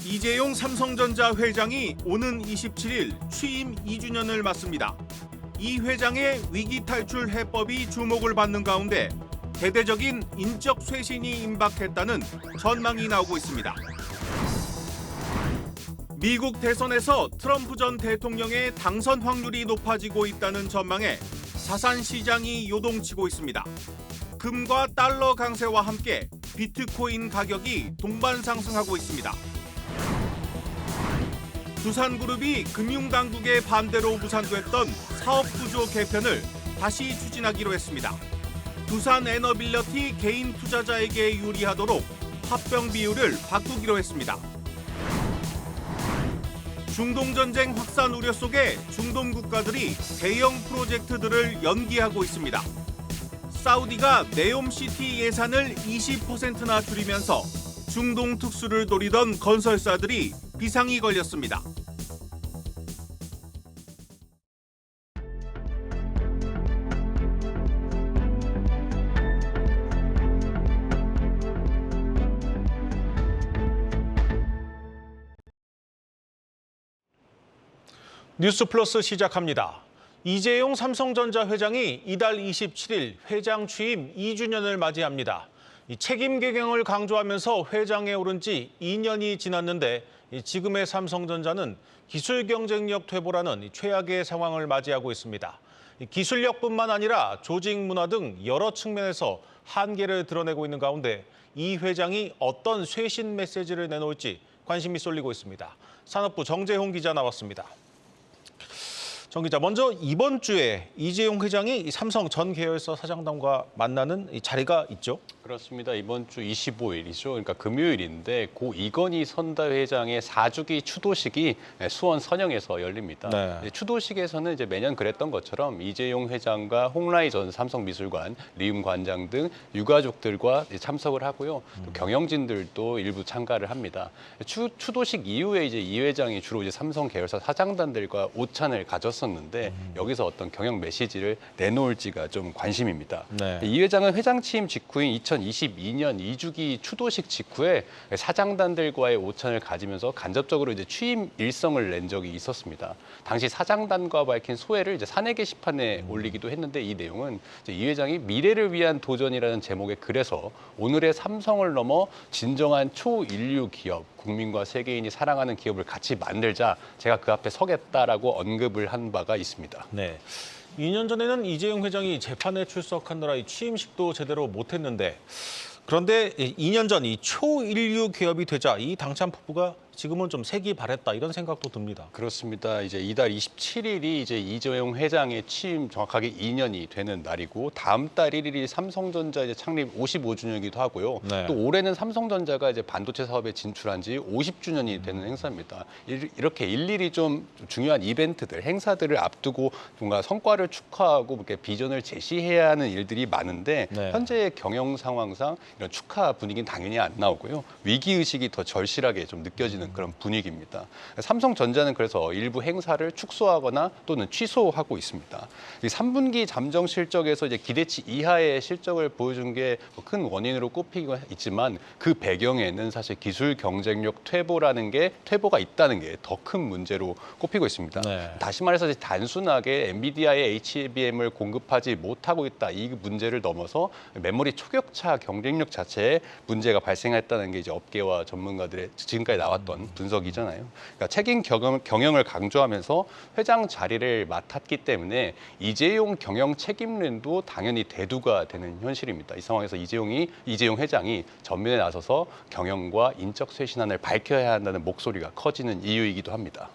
이재용 삼성전자 회장이 오는 27일 취임 2주년을 맞습니다. 이 회장의 위기 탈출 해법이 주목을 받는 가운데 대대적인 인적 쇄신이 임박했다는 전망이 나오고 있습니다. 미국 대선에서 트럼프 전 대통령의 당선 확률이 높아지고 있다는 전망에 자산 시장이 요동치고 있습니다. 금과 달러 강세와 함께 비트코인 가격이 동반 상승하고 있습니다. 두산그룹이 금융당국의 반대로 무산됐던 사업구조 개편을 다시 추진하기로 했습니다. 두산에너빌리티 개인 투자자에게 유리하도록 합병 비율을 바꾸기로 했습니다. 중동전쟁 확산 우려 속에 중동 국가들이 대형 프로젝트들을 연기하고 있습니다. 사우디가 네옴시티 예산을 20%나 줄이면서 중동 특수를 노리던 건설사들이 비상이 걸렸습니다. 뉴스 플러스 시작합니다. 이재용 삼성전자 회장이 이달 27일 회장 취임 2주년을 맞이합니다. 책임 경영을 강조하면서 회장에 오른 지 2년이 지났는데 지금의 삼성전자는 기술 경쟁력 퇴보라는 최악의 상황을 맞이하고 있습니다. 기술력뿐만 아니라 조직 문화 등 여러 측면에서 한계를 드러내고 있는 가운데 이 회장이 어떤 쇄신 메시지를 내놓을지 관심이 쏠리고 있습니다. 산업부 정재홍 기자 나왔습니다. 정 기자, 먼저 이번 주에 이재용 회장이 삼성 전 계열사 사장단과 만나는 자리가 있죠? 그렇습니다. 이번 주 25일이죠. 그러니까 금요일인데 고 이건희 선대회장의 4주기 추도식이 수원 선영에서 열립니다. 네. 추도식에서는 이제 매년 그랬던 것처럼 이재용 회장과 홍라희 전 삼성미술관, 리움 관장 등 유가족들과 참석을 하고요. 또 경영진들도 일부 참가를 합니다. 추도식 이후에 이제 이 회장이 주로 이제 삼성 계열사 사장단들과 오찬을 가졌었는데 여기서 어떤 경영 메시지를 내놓을지가 좀 관심입니다. 네. 이 회장은 회장 취임 직후인 2022년 2주기 추도식 직후에 사장단들과의 오찬을 가지면서 간접적으로 이제 취임 일성을 낸 적이 있었습니다. 당시 사장단과 밝힌 소회를 이제 사내 게시판에 올리기도 했는데 이 내용은 이제 이 회장이 미래를 위한 도전이라는 제목의 글에서 오늘의 삼성을 넘어 진정한 초인류 기업, 국민과 세계인이 사랑하는 기업을 같이 만들자, 제가 그 앞에 서겠다라고 언급을 한 바가 있습니다. 네. 2년 전에는 이재용 회장이 재판에 출석하느라 이 취임식도 제대로 못했는데, 그런데 2년 전 이 초인류 기업이 되자 이 당찬 폭부가 지금은 좀 색이 바랬다, 이런 생각도 듭니다. 그렇습니다. 이제 이달 27일이 이제 이재용 회장의 취임 정확하게 2년이 되는 날이고, 다음 달 1일이 삼성전자 이제 창립 55주년이기도 하고요. 네. 또 올해는 삼성전자가 이제 반도체 사업에 진출한 지 50주년이 되는 행사입니다. 이렇게 일일이 좀 중요한 이벤트들, 행사들을 앞두고 뭔가 성과를 축하하고 이렇게 비전을 제시해야 하는 일들이 많은데, 네. 현재의 경영 상황상 이런 축하 분위기는 당연히 안 나오고요. 위기 의식이 더 절실하게 좀 느껴지는 그런 분위기입니다. 삼성전자는 그래서 일부 행사를 축소하거나 또는 취소하고 있습니다. 3분기 잠정 실적에서 이제 기대치 이하의 실적을 보여준 게 큰 원인으로 꼽히고 있지만, 그 배경에는 사실 기술 경쟁력 퇴보가 있다는 게 더 큰 문제로 꼽히고 있습니다. 네. 다시 말해서 단순하게 엔비디아의 HBM을 공급하지 못하고 있다, 이 문제를 넘어서 메모리 초격차 경쟁력 자체에 문제가 발생했다는 게 이제 업계와 전문가들의 지금까지 나왔던 분석이잖아요. 그러니까 책임 경영을 강조하면서 회장 자리를 맡았기 때문에 이재용 경영 책임론도 당연히 대두가 되는 현실입니다. 이 상황에서 이재용 회장이 전면에 나서서 경영과 인적 쇄신안을 밝혀야 한다는 목소리가 커지는 이유이기도 합니다.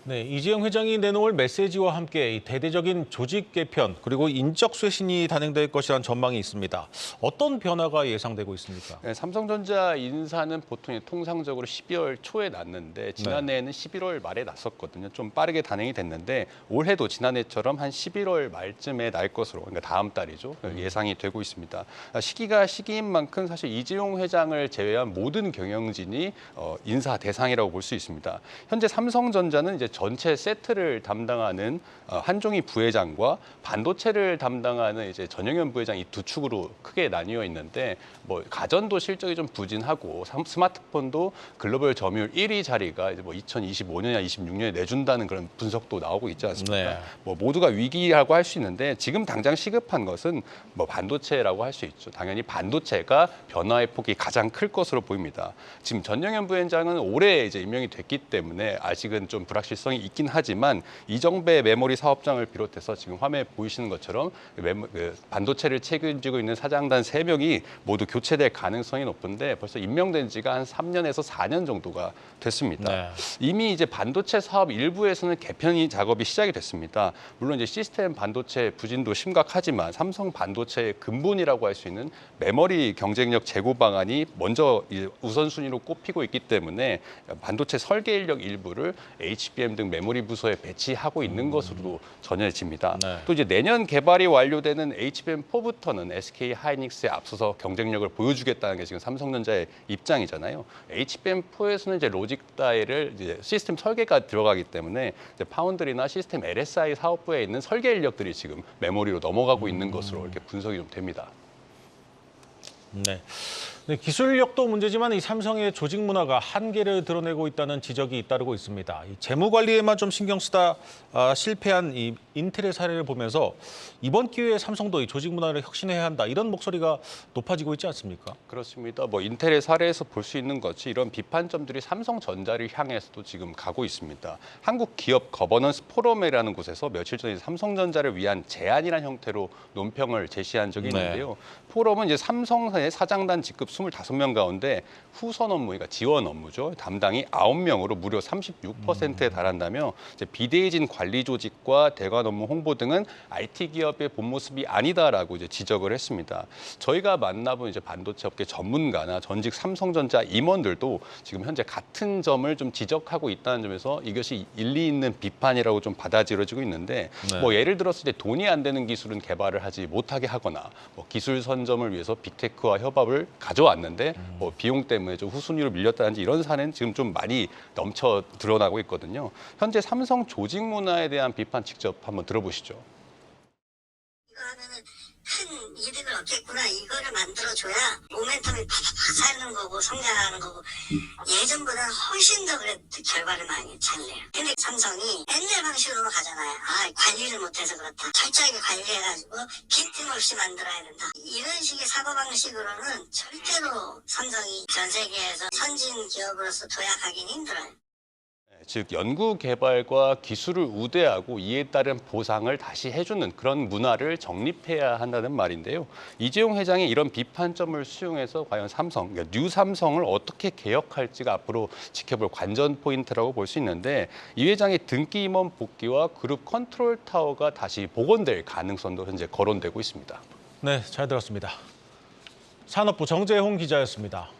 네, 이재용 회장이 내놓을 메시지와 함께 이 대대적인 조직 개편 그리고 인적 쇄신이 단행될 것이라는 전망이 있습니다. 어떤 변화가 예상되고 있습니까? 네, 삼성전자 인사는 보통 통상적으로 12월 초에 났는데 지난해에는 11월 말에 났었거든요. 좀 빠르게 단행이 됐는데 올해도 지난해처럼 한 11월 말쯤에 날 것으로, 그러니까 다음 달이죠, 예상이 되고 있습니다. 시기가 시기인 만큼 사실 이재용 회장을 제외한 모든 경영진이 인사 대상이라고 볼 수 있습니다. 현재 삼성전자는 이제 전체 세트를 담당하는 한종희 부회장과 반도체를 담당하는 이제 전영현 부회장 이 두 축으로 크게 나뉘어 있는데 뭐 가전도 실적이 좀 부진하고 스마트폰도 글로벌 점유율 1위 자리가 이제 뭐 2025년이나 26년에 내준다는 그런 분석도 나오고 있지 않습니까? 네. 뭐 모두가 위기라고 할 수 있는데 지금 당장 시급한 것은 뭐 반도체라고 할 수 있죠. 당연히 반도체가 변화의 폭이 가장 클 것으로 보입니다. 지금 전영현 부회장은 올해 이제 임명이 됐기 때문에 아직은 좀 불확실성이 있긴 하지만 이정배 메모리 사업장을 비롯해서 지금 화면에 보이시는 것처럼 반도체를 책임지고 있는 사장단 3명이 모두 교체될 가능성이 높은데 벌써 임명된 지가 한 3년에서 4년 정도가 됐습니다. 네. 이미 이제 반도체 사업 일부에서는 개편 작업이 시작이 됐습니다. 물론 이제 시스템 반도체 부진도 심각하지만 삼성 반도체의 근본이라고 할 수 있는 메모리 경쟁력 제고 방안이 먼저 우선순위로 꼽히고 있기 때문에 반도체 설계 인력 일부를 HBM 등 메모리 부서에 배치하고 있는 것으로도 전해집니다. 네. 또 이제 내년 개발이 완료되는 HBM4부터는 SK 하이닉스에 앞서서 경쟁력을 보여주겠다는 게 지금 삼성전자의 입장이잖아요. HBM4에서는 이제 로직 다이를 이제 시스템 설계가 들어가기 때문에 이제 파운드리나 시스템 LSI 사업부에 있는 설계 인력들이 지금 메모리로 넘어가고 있는 것으로 이렇게 분석이 좀 됩니다. 네. 네, 기술력도 문제지만 이 삼성의 조직 문화가 한계를 드러내고 있다는 지적이 잇따르고 있습니다. 이 재무 관리에만 좀 신경 쓰다 실패한 이 인텔의 사례를 보면서 이번 기회에 삼성도 이 조직 문화를 혁신해야 한다 이런 목소리가 높아지고 있지 않습니까? 그렇습니다. 뭐 인텔의 사례에서 볼 수 있는 것이 이런 비판점들이 삼성전자를 향해서도 지금 가고 있습니다. 한국 기업 거버넌스 포럼이라는 곳에서 며칠 전에 삼성전자를 위한 제안이라는 형태로 논평을 제시한 적이 있는데요. 포럼은 이제 삼성의 사장단 직급 25명 가운데 후선 업무, 그러니까 지원 업무죠. 담당이 9명으로 무려 36%에 달한다며 이제 비대해진 관리 조직과 대관 업무 홍보 등은 IT 기업의 본 모습이 아니다라고 이제 지적을 했습니다. 저희가 만나본 이제 반도체 업계 전문가나 전직 삼성전자 임원들도 지금 현재 같은 점을 좀 지적하고 있다는 점에서 이것이 일리 있는 비판이라고 좀 받아들여지고 있는데 네. 뭐 예를 들어서 이제 돈이 안 되는 기술은 개발을 하지 못하게 하거나 뭐 기술 선점을 위해서 빅테크와 협업을 가져왔는데 뭐 비용 때문에 좀 후순위로 밀렸다든지 이런 사례는 지금 좀 많이 넘쳐 드러나고 있거든요. 현재 삼성 조직 문화에 대한 비판 직접 한번 들어보시죠. 이거 하면은 큰 이득을 얻겠구나 이거를 만들어줘야 모멘텀이 팍팍 쌓이는 거고 성장하는 거고 예전보다는 훨씬 더 그래 결과를 많이 잘 내요. 근데 삼성이 옛날 방식으로 가잖아요. 아 관리를 못해서 그렇다. 철저하게 관리해가지고 빈틈없이 만들어야 된다. 이런 식의 사고방식으로는 절대로 삼성이 전 세계에서 선진 기업으로서 도약하기는 힘들어요. 즉 연구 개발과 기술을 우대하고 이에 따른 보상을 다시 해주는 그런 문화를 정립해야 한다는 말인데요. 이재용 회장이 이런 비판점을 수용해서 과연 삼성, 그러니까 뉴 삼성을 어떻게 개혁할지가 앞으로 지켜볼 관전 포인트라고 볼 수 있는데 이 회장의 등기 임원 복귀와 그룹 컨트롤 타워가 다시 복원될 가능성도 현재 거론되고 있습니다. 네, 잘 들었습니다. 산업부 정재홍 기자였습니다.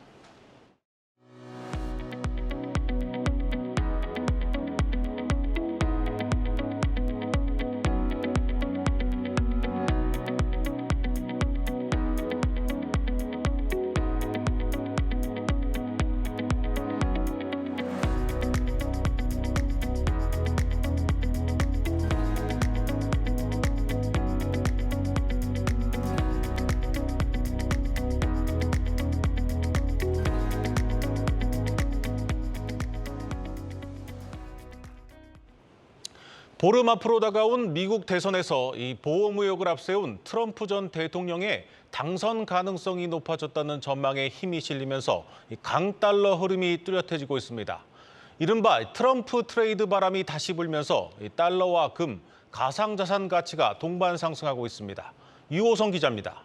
보름 앞으로 다가온 미국 대선에서 이 보험 의혹을 앞세운 트럼프 전 대통령의 당선 가능성이 높아졌다는 전망에 힘이 실리면서 강달러 흐름이 뚜렷해지고 있습니다. 이른바 트럼프 트레이드 바람이 다시 불면서 달러와 금, 가상자산 가치가 동반 상승하고 있습니다. 유호성 기자입니다.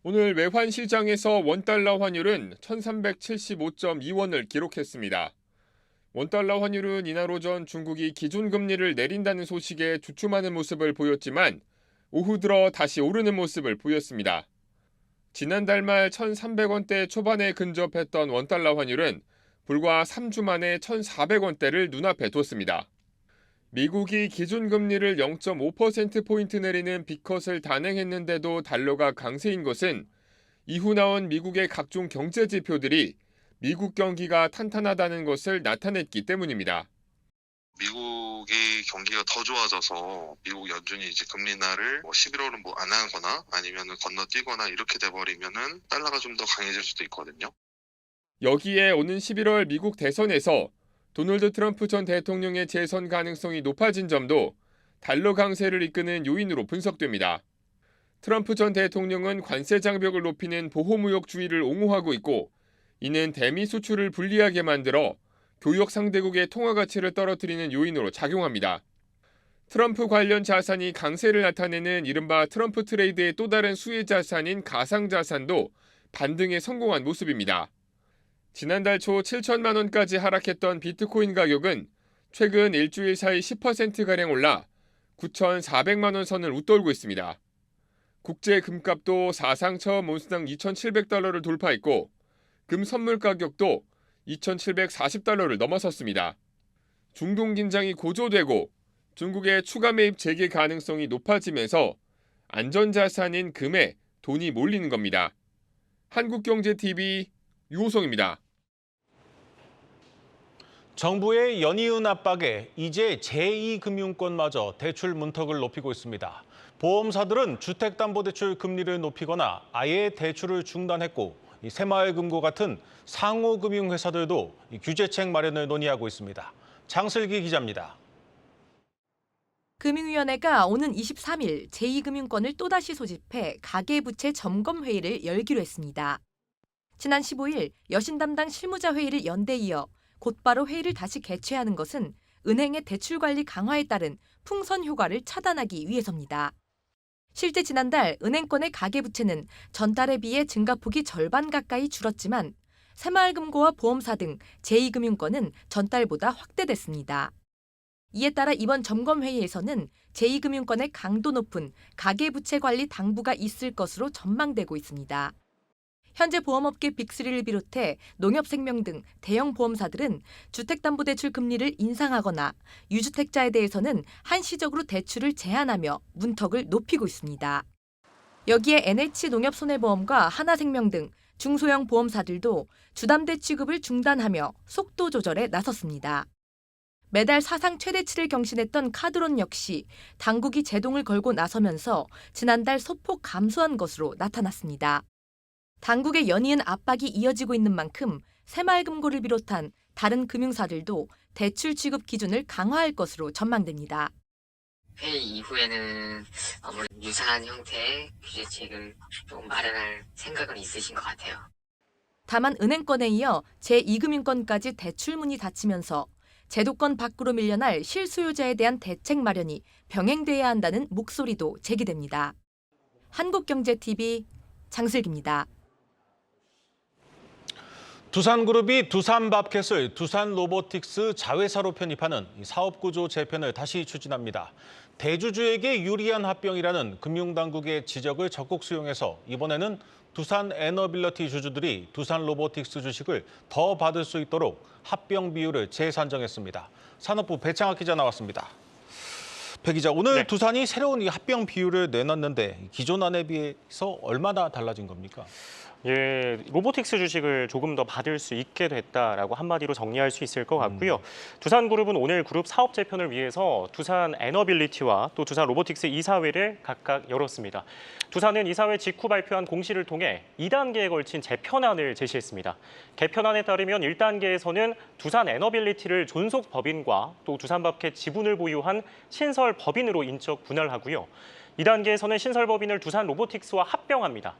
오늘 외환 시장에서 원달러 환율은 1375.2원을 기록했습니다. 원달러 환율은 이날 오전 중국이 기준금리를 내린다는 소식에 주춤하는 모습을 보였지만 오후 들어 다시 오르는 모습을 보였습니다. 지난달 말 1,300원대 초반에 근접했던 원달러 환율은 불과 3주 만에 1,400원대를 눈앞에 뒀습니다. 미국이 기준금리를 0.5%포인트 내리는 빅컷을 단행했는데도 달러가 강세인 것은 이후 나온 미국의 각종 경제 지표들이 미국 경기가 탄탄하다는 것을 나타냈기 때문입니다. 미국의 경기가 더 좋아져서 미국 연준이 이제 금리 인하를 11월은 뭐 안 하거나 아니면은 건너뛰거나 이렇게 돼버리면은 달러가 좀 더 강해질 수도 있거든요. 여기에 오는 11월 미국 대선에서 도널드 트럼프 전 대통령의 재선 가능성이 높아진 점도 달러 강세를 이끄는 요인으로 분석됩니다. 트럼프 전 대통령은 관세 장벽을 높이는 보호무역주의를 옹호하고 있고 이는 대미 수출을 불리하게 만들어 교역 상대국의 통화 가치를 떨어뜨리는 요인으로 작용합니다. 트럼프 관련 자산이 강세를 나타내는 이른바 트럼프 트레이드의 또 다른 수혜 자산인 가상자산도 반등에 성공한 모습입니다. 지난달 초 7천만 원까지 하락했던 비트코인 가격은 최근 일주일 사이 10%가량 올라 9,400만 원 선을 웃돌고 있습니다. 국제 금값도 사상 처음 온스당 2,700달러를 돌파했고 금 선물 가격도 2,740달러를 넘어섰습니다. 중동 긴장이 고조되고 중국의 추가 매입 재개 가능성이 높아지면서 안전자산인 금에 돈이 몰리는 겁니다. 한국경제TV 유호성입니다. 정부의 연이은 압박에 이제 제2금융권마저 대출 문턱을 높이고 있습니다. 보험사들은 주택담보대출 금리를 높이거나 아예 대출을 중단했고 새마을금고 같은 상호금융회사들도 규제책 마련을 논의하고 있습니다. 장슬기 기자입니다. 금융위원회가 오는 23일 제2금융권을 또다시 소집해 가계부채 점검회의를 열기로 했습니다. 지난 15일 여신 담당 실무자 회의를 연대 이어 곧바로 회의를 다시 개최하는 것은 은행의 대출 관리 강화에 따른 풍선 효과를 차단하기 위해서입니다. 실제 지난달 은행권의 가계부채는 전달에 비해 증가폭이 절반 가까이 줄었지만 새마을금고와 보험사 등 제2금융권은 전달보다 확대됐습니다. 이에 따라 이번 점검회의에서는 제2금융권의 강도 높은 가계부채 관리 당부가 있을 것으로 전망되고 있습니다. 현재 보험업계 빅3를 비롯해 농협생명 등 대형 보험사들은 주택담보대출 금리를 인상하거나 유주택자에 대해서는 한시적으로 대출을 제한하며 문턱을 높이고 있습니다. 여기에 NH농협손해보험과 하나생명 등 중소형 보험사들도 주담대 취급을 중단하며 속도 조절에 나섰습니다. 매달 사상 최대치를 경신했던 카드론 역시 당국이 제동을 걸고 나서면서 지난달 소폭 감소한 것으로 나타났습니다. 당국의 연이은 압박이 이어지고 있는 만큼 새마을금고를 비롯한 다른 금융사들도 대출 취급 기준을 강화할 것으로 전망됩니다. 회의 이후에는 아무래도 유사한 형태의 규제책을 좀 마련할 생각은 있으신 것 같아요. 다만 은행권에 이어 제2금융권까지 대출문이 닫히면서 제도권 밖으로 밀려날 실수요자에 대한 대책 마련이 병행돼야 한다는 목소리도 제기됩니다. 한국경제TV 장슬기입니다. 두산그룹이 두산밥켓을 두산로보틱스 자회사로 편입하는 사업구조 재편을 다시 추진합니다. 대주주에게 유리한 합병이라는 금융당국의 지적을 적극 수용해서 이번에는 두산에너빌리티 주주들이 두산로보틱스 주식을 더 받을 수 있도록 합병 비율을 재산정했습니다. 산업부 배창학 기자 나왔습니다. 배 기자, 오늘 두산이 새로운 이 합병 비율을 내놨는데 기존 안에 비해서 얼마나 달라진 겁니까? 예, 로보틱스 주식을 조금 더 받을 수 있게 됐다라고 한마디로 정리할 수 있을 것 같고요. 두산그룹은 오늘 그룹 사업 재편을 위해서 두산에너빌리티와 또 두산로보틱스 이사회를 각각 열었습니다. 두산은 이사회 직후 발표한 공시를 통해 2단계에 걸친 재편안을 제시했습니다. 개편안에 따르면 1단계에서는 두산에너빌리티를 존속 법인과 또 두산밥켓 지분을 보유한 신설 법인으로 인적 분할하고요. 2단계에서는 신설 법인을 두산로보틱스와 합병합니다.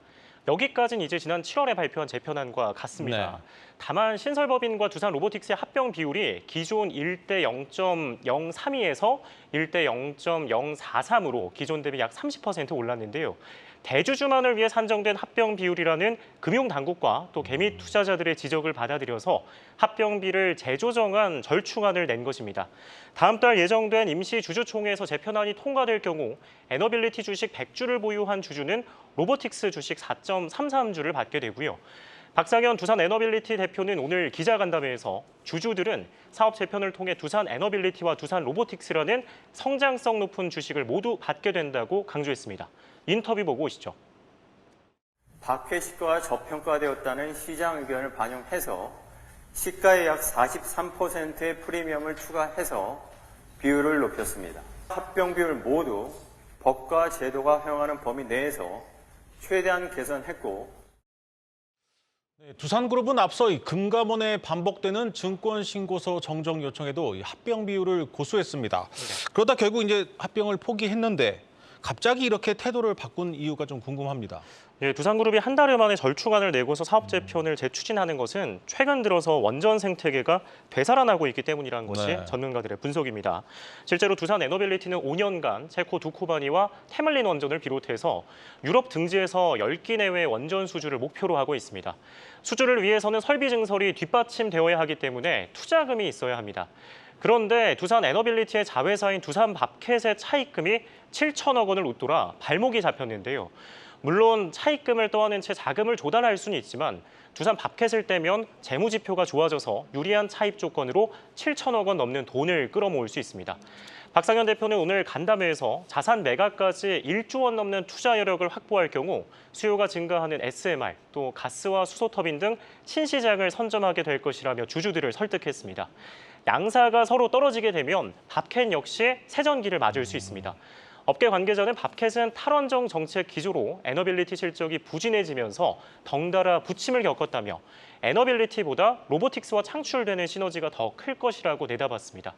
여기까지는 이제 지난 7월에 발표한 재편안과 같습니다. 네. 다만 신설법인과 두산로보틱스의 합병 비율이 기존 1대 0.032에서 1대 0.043으로 기존 대비 약 30% 올랐는데요. 대주주만을 위해 산정된 합병 비율이라는 금융당국과 또 개미 투자자들의 지적을 받아들여서 합병비를 재조정한 절충안을 낸 것입니다. 다음 달 예정된 임시주주총회에서 재편안이 통과될 경우 에너빌리티 주식 100주를 보유한 주주는 로보틱스 주식 4.33주를 받게 되고요. 박상현 두산에너빌리티 대표는 오늘 기자간담회에서 주주들은 사업 재편을 통해 두산에너빌리티와 두산로보틱스라는 성장성 높은 주식을 모두 받게 된다고 강조했습니다. 인터뷰 보고 오시죠. 박회식과 저평가되었다는 시장 의견을 반영해서 시가의 약 43%의 프리미엄을 추가해서 비율을 높였습니다. 합병 비율 모두 법과 제도가 허용하는 범위 내에서 최대한 개선했고, 두산그룹은 앞서 이 금감원에 반복되는 증권신고서 정정 요청에도 이 합병 비율을 고수했습니다. 그러다 결국 이제 합병을 포기했는데 갑자기 이렇게 태도를 바꾼 이유가 좀 궁금합니다. 예, 두산그룹이 한 달여 만에 절충안을 내고서 사업 재편을 재추진하는 것은 최근 들어서 원전 생태계가 되살아나고 있기 때문이라는 것이 네. 전문가들의 분석입니다. 실제로 두산 에너빌리티는 5년간 체코 두코바니와 테물린 원전을 비롯해서 유럽 등지에서 10기 내외의 원전 수주를 목표로 하고 있습니다. 수주를 위해서는 설비 증설이 뒷받침되어야 하기 때문에 투자금이 있어야 합니다. 그런데 두산 에너빌리티의 자회사인 두산밥켓의 차입금이 7천억 원을 웃돌아 발목이 잡혔는데요. 물론 차입금을 떠안은 채 자금을 조달할 수는 있지만 두산밥켓을 떼면 재무지표가 좋아져서 유리한 차입 조건으로 7천억 원 넘는 돈을 끌어모을 수 있습니다. 박상현 대표는 오늘 간담회에서 자산 매각까지 1조 원 넘는 투자 여력을 확보할 경우 수요가 증가하는 SMR, 또 가스와 수소터빈 등 신시장을 선점하게 될 것이라며 주주들을 설득했습니다. 양사가 서로 떨어지게 되면 밥켓 역시 새전기를 맞을 수 있습니다. 업계 관계자는 밥켓은 탈원정 정책 기조로 에너빌리티 실적이 부진해지면서 덩달아 부침을 겪었다며 에너빌리티보다 로보틱스와 창출되는 시너지가 더 클 것이라고 내다봤습니다.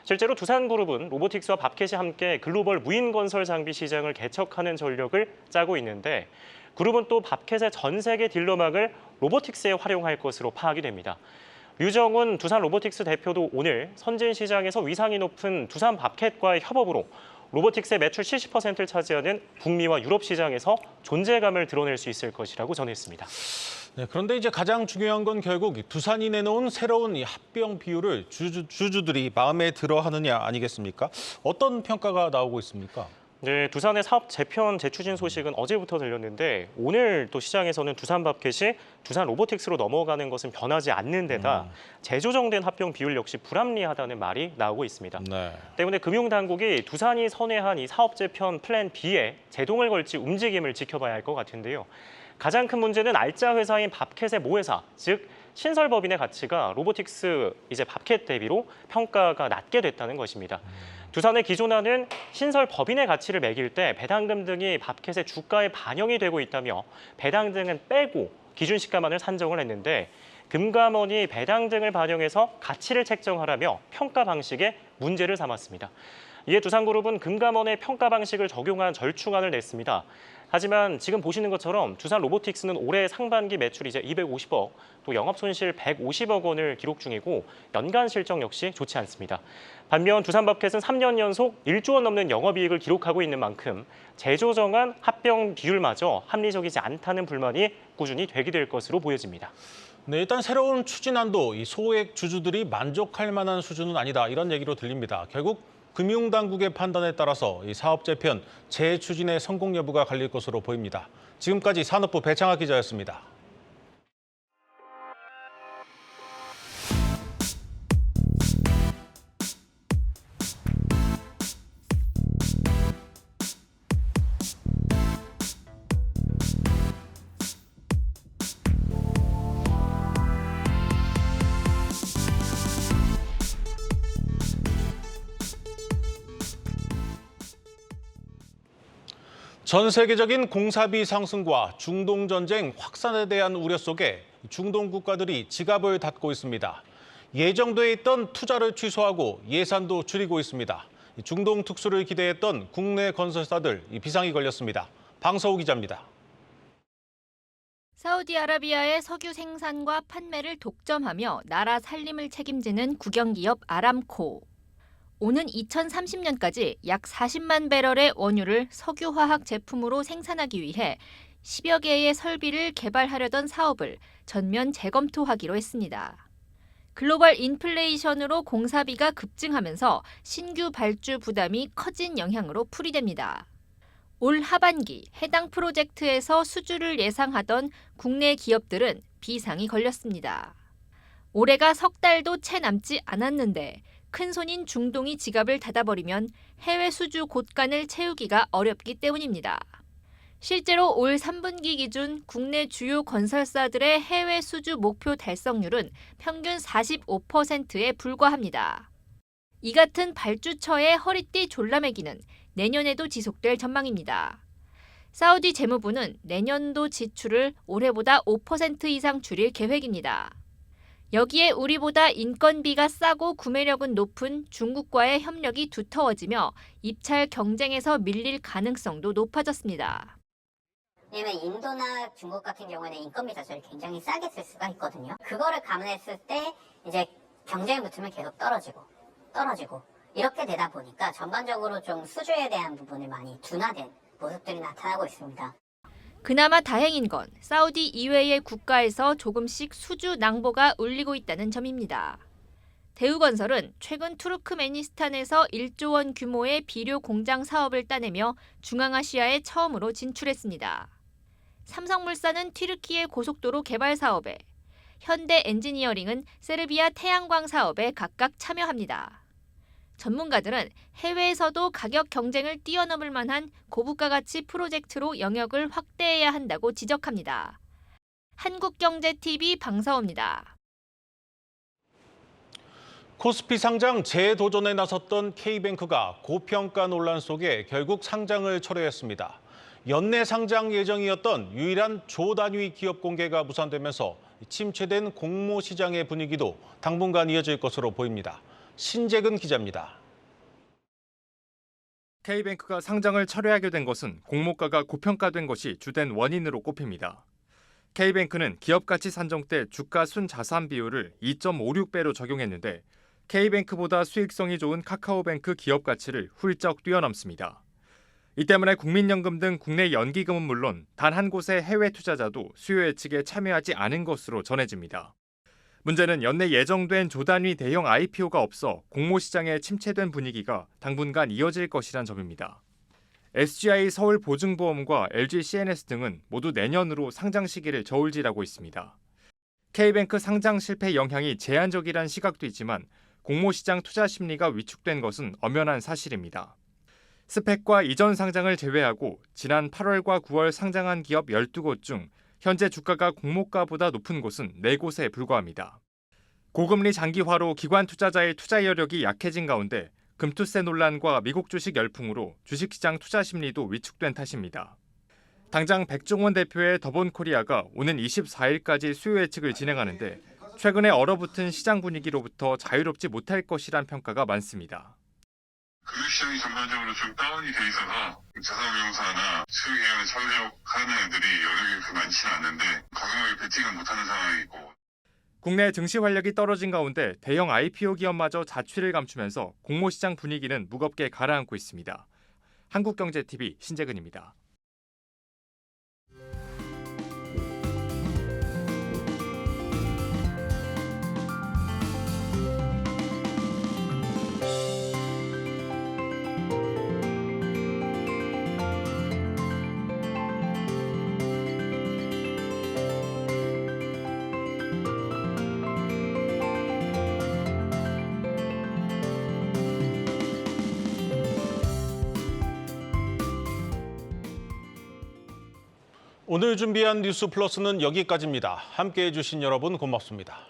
실제로 두산그룹은 로보틱스와 밥켓이 함께 글로벌 무인건설 장비 시장을 개척하는 전략을 짜고 있는데 그룹은 또 밥켓의 전 세계 딜러망을 로보틱스에 활용할 것으로 파악이 됩니다. 류정훈 두산 로보틱스 대표도 오늘 선진 시장에서 위상이 높은 두산 밥켓과의 협업으로 로보틱스의 매출 70%를 차지하는 북미와 유럽 시장에서 존재감을 드러낼 수 있을 것이라고 전했습니다. 네, 그런데 이제 가장 중요한 건 결국 두산이 내놓은 새로운 이 합병 비율을 주주들이 마음에 들어하느냐 아니겠습니까? 어떤 평가가 나오고 있습니까? 네, 두산의 사업 재편 재추진 소식은 어제부터 들렸는데 오늘 또 시장에서는 두산밥켓이 두산 로보틱스로 넘어가는 것은 변하지 않는 데다 재조정된 합병 비율 역시 불합리하다는 말이 나오고 있습니다. 네. 때문에 금융당국이 두산이 선회한 이 사업 재편 플랜 B에 제동을 걸지 움직임을 지켜봐야 할 것 같은데요. 가장 큰 문제는 알짜 회사인 밥켓의 모회사, 즉 신설법인의 가치가 로보틱스 이제 밥켓 대비로 평가가 낮게 됐다는 것입니다. 두산의 기존안은 신설 법인의 가치를 매길 때 배당금 등이 밥켓의 주가에 반영이 되고 있다며 배당 등은 빼고 기준 시가만을 산정을 했는데 금감원이 배당 등을 반영해서 가치를 책정하라며 평가 방식에 문제를 삼았습니다. 이에 두산그룹은 금감원의 평가 방식을 적용한 절충안을 냈습니다. 하지만 지금 보시는 것처럼 두산 로보틱스는 올해 상반기 매출 이제 250억, 또 영업손실 150억 원을 기록 중이고 연간 실적 역시 좋지 않습니다. 반면 두산밥켓은 3년 연속 1조 원 넘는 영업이익을 기록하고 있는 만큼 재조정한 합병 비율마저 합리적이지 않다는 불만이 꾸준히 되기될 것으로 보여집니다. 네, 일단 새로운 추진안도 이 소액 주주들이 만족할 만한 수준은 아니다 이런 얘기로 들립니다. 결국 금융당국의 판단에 따라서 이 사업 재편 재추진의 성공 여부가 갈릴 것으로 보입니다. 지금까지 산업부 배창하 기자였습니다. 전 세계적인 공사비 상승과 중동 전쟁 확산에 대한 우려 속에 중동 국가들이 지갑을 닫고 있습니다. 예정돼 있던 투자를 취소하고 예산도 줄이고 있습니다. 중동 특수를 기대했던 국내 건설사들 비상이 걸렸습니다. 방서우 기자입니다. 사우디아라비아의 석유 생산과 판매를 독점하며 나라 살림을 책임지는 국영기업 아람코. 오는 2030년까지 약 40만 배럴의 원유를 석유화학 제품으로 생산하기 위해 10여 개의 설비를 개발하려던 사업을 전면 재검토하기로 했습니다. 글로벌 인플레이션으로 공사비가 급증하면서 신규 발주 부담이 커진 영향으로 풀이됩니다. 올 하반기 해당 프로젝트에서 수주를 예상하던 국내 기업들은 비상이 걸렸습니다. 올해가 석 달도 채 남지 않았는데 큰손인 중동이 지갑을 닫아버리면 해외 수주 곳간을 채우기가 어렵기 때문입니다. 실제로 올 3분기 기준 국내 주요 건설사들의 해외 수주 목표 달성률은 평균 45%에 불과합니다. 이 같은 발주처의 허리띠 졸라매기는 내년에도 지속될 전망입니다. 사우디 재무부는 내년도 지출을 올해보다 5% 이상 줄일 계획입니다. 여기에 우리보다 인건비가 싸고 구매력은 높은 중국과의 협력이 두터워지며 입찰 경쟁에서 밀릴 가능성도 높아졌습니다. 왜냐면 인도나 중국 같은 경우에는 인건비 자체를 굉장히 싸게 쓸 수가 있거든요. 그거를 감안했을 때 이제 경쟁에 붙으면 계속 떨어지고 이렇게 되다 보니까 전반적으로 좀 수주에 대한 부분이 많이 둔화된 모습들이 나타나고 있습니다. 그나마 다행인 건 사우디 이외의 국가에서 조금씩 수주 낭보가 울리고 있다는 점입니다. 대우건설은 최근 투르크메니스탄에서 1조 원 규모의 비료 공장 사업을 따내며 중앙아시아에 처음으로 진출했습니다. 삼성물산은 튀르키예 고속도로 개발 사업에, 현대 엔지니어링은 세르비아 태양광 사업에 각각 참여합니다. 전문가들은 해외에서도 가격 경쟁을 뛰어넘을 만한 고부가 가치 프로젝트로 영역을 확대해야 한다고 지적합니다. 한국경제TV 방서호입니다. 코스피 상장 재도전에 나섰던 K뱅크가 고평가 논란 속에 결국 상장을 철회했습니다. 연내 상장 예정이었던 유일한 조단위 기업 공개가 무산되면서 침체된 공모 시장의 분위기도 당분간 이어질 것으로 보입니다. 신재근 기자입니다. K뱅크가 상장을 철회하게 된 것은 공모가가 고평가된 것이 주된 원인으로 꼽힙니다. K뱅크는 기업가치 산정 때 주가 순자산 비율을 2.56배로 적용했는데 K뱅크보다 수익성이 좋은 카카오뱅크 기업가치를 훌쩍 뛰어넘습니다. 이 때문에 국민연금 등 국내 연기금은 물론 단 한 곳의 해외 투자자도 수요 예측에 참여하지 않은 것으로 전해집니다. 문제는 연내 예정된 조단위 대형 IPO가 없어 공모시장에 침체된 분위기가 당분간 이어질 것이란 점입니다. SGI 서울보증보험과 LG CNS 등은 모두 내년으로 상장 시기를 저울질하고 있습니다. K뱅크 상장 실패 영향이 제한적이란 시각도 있지만 공모시장 투자 심리가 위축된 것은 엄연한 사실입니다. 스펙과 이전 상장을 제외하고 지난 8월과 9월 상장한 기업 12곳 중 현재 주가가 공모가보다 높은 곳은 4곳에 불과합니다. 고금리 장기화로 기관 투자자의 투자 여력이 약해진 가운데 금투세 논란과 미국 주식 열풍으로 주식시장 투자 심리도 위축된 탓입니다. 당장 백종원 대표의 더본코리아가 오는 24일까지 수요 예측을 진행하는데 최근에 얼어붙은 시장 분위기로부터 자유롭지 못할 것이란 평가가 많습니다. 금융시장이 전반적으로 좀 다운이 돼 있어서 자산운용사나 수요 계약에 참여하는 애들이 여력이 그렇게 많지는 않는데 과감하게 베팅은 못하는 상황이고. 국내 증시 활력이 떨어진 가운데 대형 IPO 기업마저 자취를 감추면서 공모시장 분위기는 무겁게 가라앉고 있습니다. 한국경제TV 신재근입니다. 오늘 준비한 뉴스 플러스는 여기까지입니다. 함께해 주신 여러분 고맙습니다.